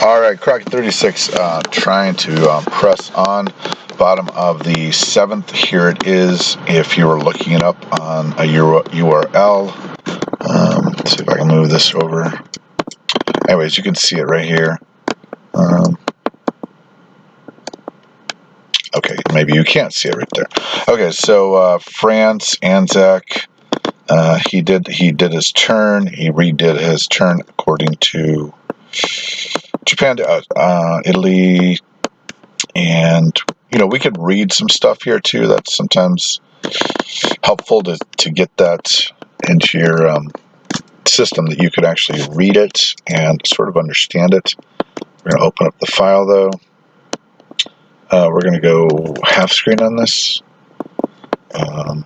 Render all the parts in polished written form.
All right, Crockett 36, trying to press on bottom of the 7th. Here it is. If you were looking it up on a URL, let's see if I can move this over. Anyways, you can see it right here. Okay, maybe you can't see it right there. Okay, so France, Anzac, he did his turn. He redid his turn according to Japan, Italy, and we could read some stuff here too. That's sometimes helpful to get that into your system, that you could actually read it and sort of understand it. We're going to open up the file though. We're going to go half screen on this. And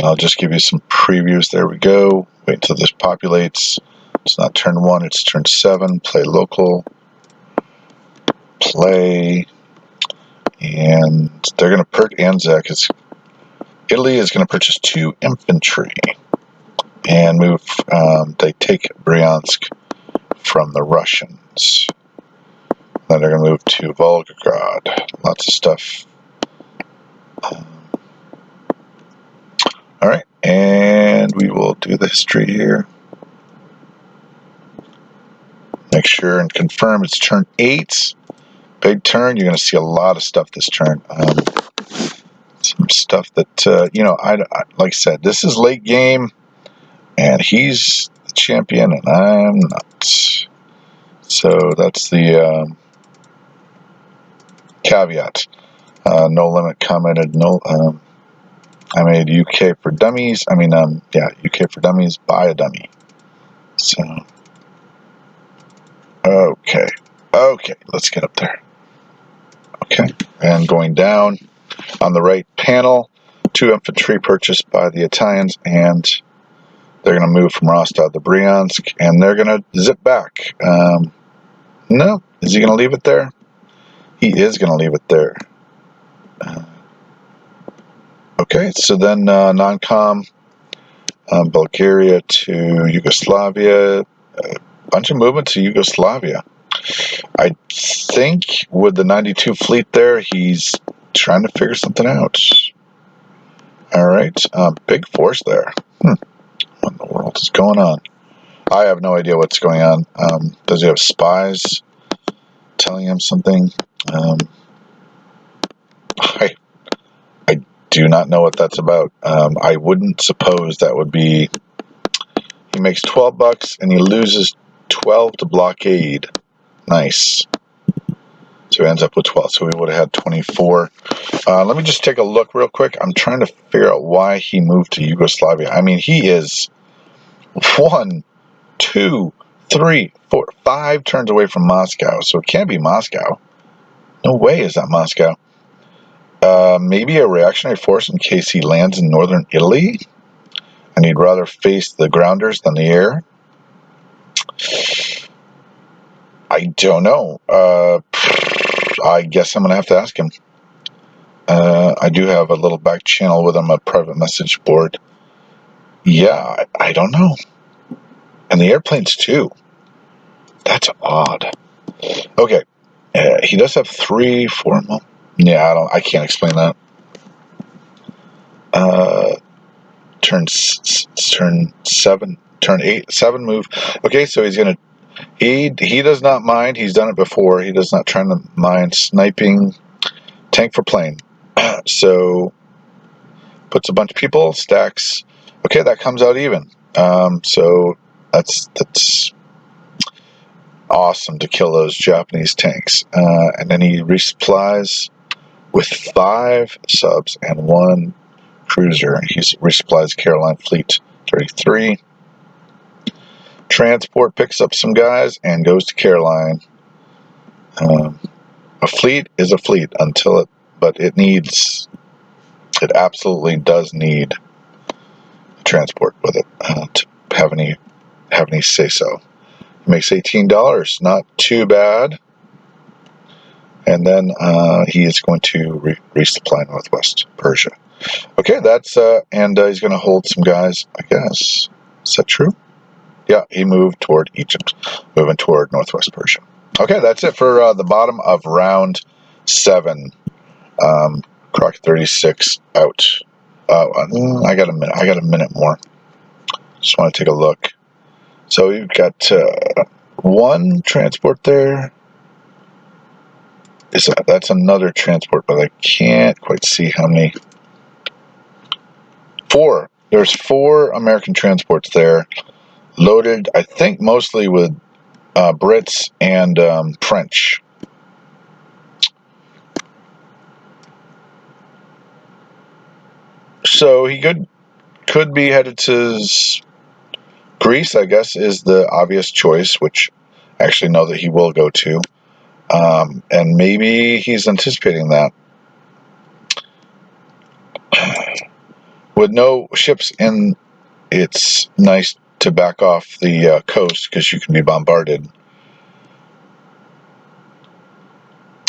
I'll just give you some previews. There we go. Wait until this populates. It's not turn 1, it's turn 7. Play local. Play. And they're going to purchase Anzac. Italy is going to purchase 2 infantry and move. They take Bryansk from the Russians. Then they're going to move to Volgograd. Lots of stuff. All right, and we will do the history here. Make sure and confirm it's turn 8. Big turn. You're going to see a lot of stuff this turn. Some stuff that, I like I said, this is late game, and he's the champion, and I'm not. So that's the caveat. No limit commented. No. I made UK for dummies. UK for dummies. Buy a dummy. So, okay, let's get up there. Okay, and going down on the right panel, 2 infantry purchased by the Italians, and they're going to move from Rostov to Bryansk, and they're going to zip back. No, is he going to leave it there? He is going to leave it there. Okay, so then non-com, Bulgaria to Yugoslavia, a bunch of movement to Yugoslavia. I think with the 92 fleet there, he's trying to figure something out. All right, big force there. What in the world is going on? I have no idea what's going on. Does he have spies telling him something? I do not know what that's about. I wouldn't suppose that would be. He makes $12 and he loses 12 to blockade. Nice. So he ends up with 12. So we would have had 24. Let me just take a look real quick. I'm trying to figure out why he moved to Yugoslavia. I mean, he is 1, 2, 3, 4, 5 turns away from Moscow. So it can't be Moscow. No way is that Moscow. Maybe a reactionary force in case he lands in northern Italy, and he'd rather face the grounders than the air. I don't know. I guess I'm going to have to ask him. I do have a little back channel with him, a private message board. Yeah, I don't know. And the airplanes too. That's odd. Okay. He does have 3, 4 more. Yeah, I can't explain that. Turn 7, turn 8, 7 move. Okay, so he's gonna. He does not mind. He's done it before. He does not try to mind sniping. Tank for plane. So puts a bunch of people, stacks. Okay, that comes out even. So that's awesome to kill those Japanese tanks. And then he resupplies with 5 subs and 1 cruiser. He resupplies Caroline Fleet 33. Transport picks up some guys and goes to Caroline. A fleet is a fleet but it absolutely does need transport with it to have any say so. He makes $18, not too bad. And then he is going to resupply Northwest Persia. Okay, that's and he's going to hold some guys, I guess. Is that true? Yeah, he moved toward Egypt, moving toward Northwest Persia. Okay, that's it for the bottom of round 7. Croc 36 out. I got a minute. I got a minute more. Just want to take a look. So you've got 1 transport there. That's another transport, but I can't quite see how many. 4. There's 4 American transports there, loaded, I think, mostly with Brits and French. So he could be headed to Greece, I guess, is the obvious choice, which I actually know that he will go to. And maybe he's anticipating that. With no ships in, it's nice to back off the coast because you can be bombarded.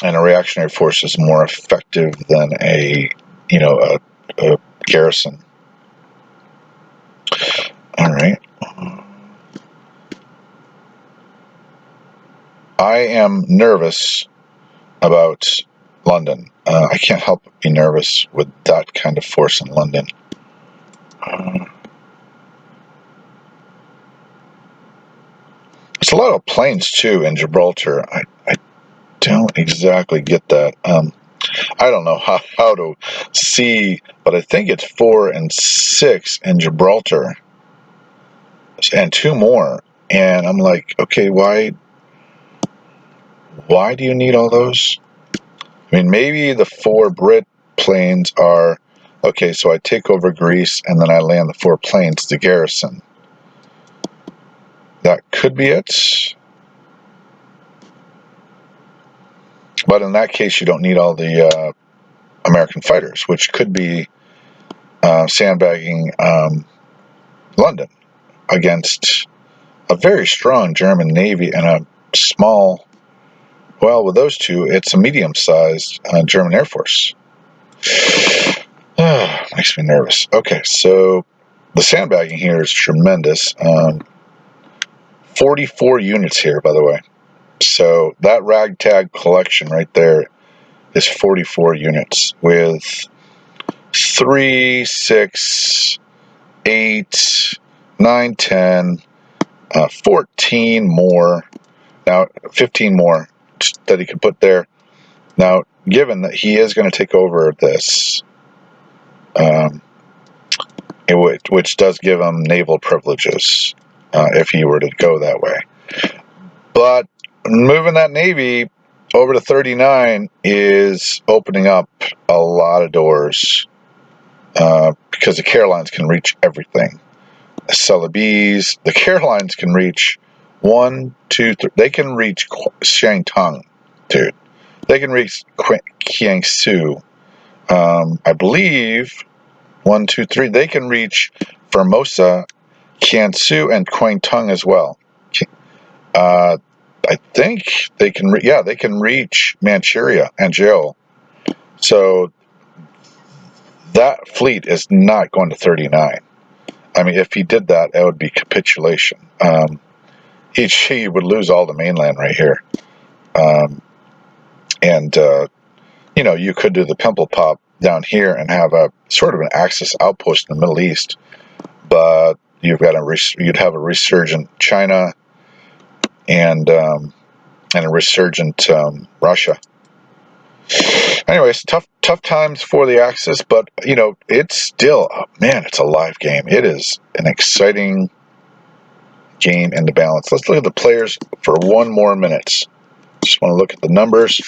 And a reactionary force is more effective than a garrison. All right. I am nervous about London. I can't help but be nervous with that kind of force in London. There's a lot of planes too in Gibraltar. I don't exactly get that. I don't know how to see, but I think it's 4 and 6 in Gibraltar, and 2 more. And I'm like, okay, why do you need all those? I mean, maybe the 4 Brit planes are okay. So I take over Greece, and then I land the 4 planes to garrison. That could be it. But in that case, you don't need all the American fighters, which could be sandbagging London against a very strong German Navy and a small, well, with those 2, it's a medium-sized German Air Force. Makes me nervous. Okay, so the sandbagging here is tremendous. 44 units here, by the way. So that ragtag collection right there is 44 units with 3, 6, 8, 9, 10, 14 more. Now, 15 more that he could put there. Now, given that he is going to take over this, which does give him naval privileges if he were to go that way. But moving that Navy over to 39 is opening up a lot of doors because the Carolines can reach everything. Celebes, the Carolines can reach 1, 2, 3. They can reach Shantung, dude. They can reach Kiangsu. I believe 1, 2, 3. They can reach Formosa, Kiangsu, and Kwangtung as well. I think they can. They can reach Manchuria and Jeolla. So that fleet is not going to 39. I mean, if he did that, it would be capitulation. He would lose all the mainland right here. You could do the pimple pop down here and have a sort of an Axis outpost in the Middle East, but you'd have a resurgent China and a resurgent Russia. Anyways, tough times for the Axis, but it's still, it's a live game. It is an exciting game in the balance. Let's look at the players for 1 more minute. Just want to look at the numbers.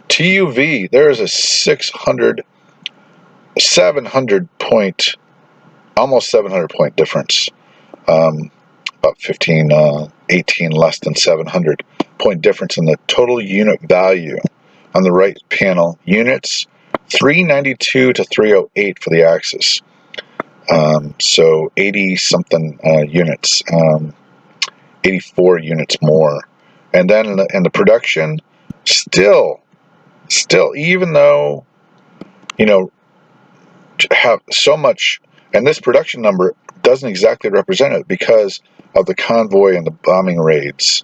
TUV, there is a 700 point, almost 700 point difference. About 15, 18 less than 700 point difference in the total unit value. On the right panel, units 392 to 308 for the Axis. So 80 something units, 84 units more. And then in the production, still, even though, have so much, and this production number doesn't exactly represent it because of the convoy and the bombing raids.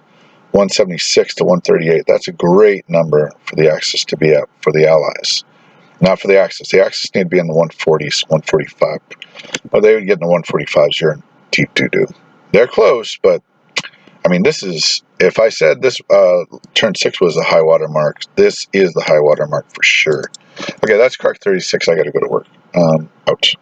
176 to 138. That's a great number for the Axis to be at for the Allies. Not for the Axis. The Axis need to be in the 140s, 145. Well, they would get in the 145s. You're in deep doo-doo. They're close, but I mean, this is, if I said this turn 6 was the high water mark, this is the high water mark for sure. Okay, that's Crack 36. I got to go to work. Ouch.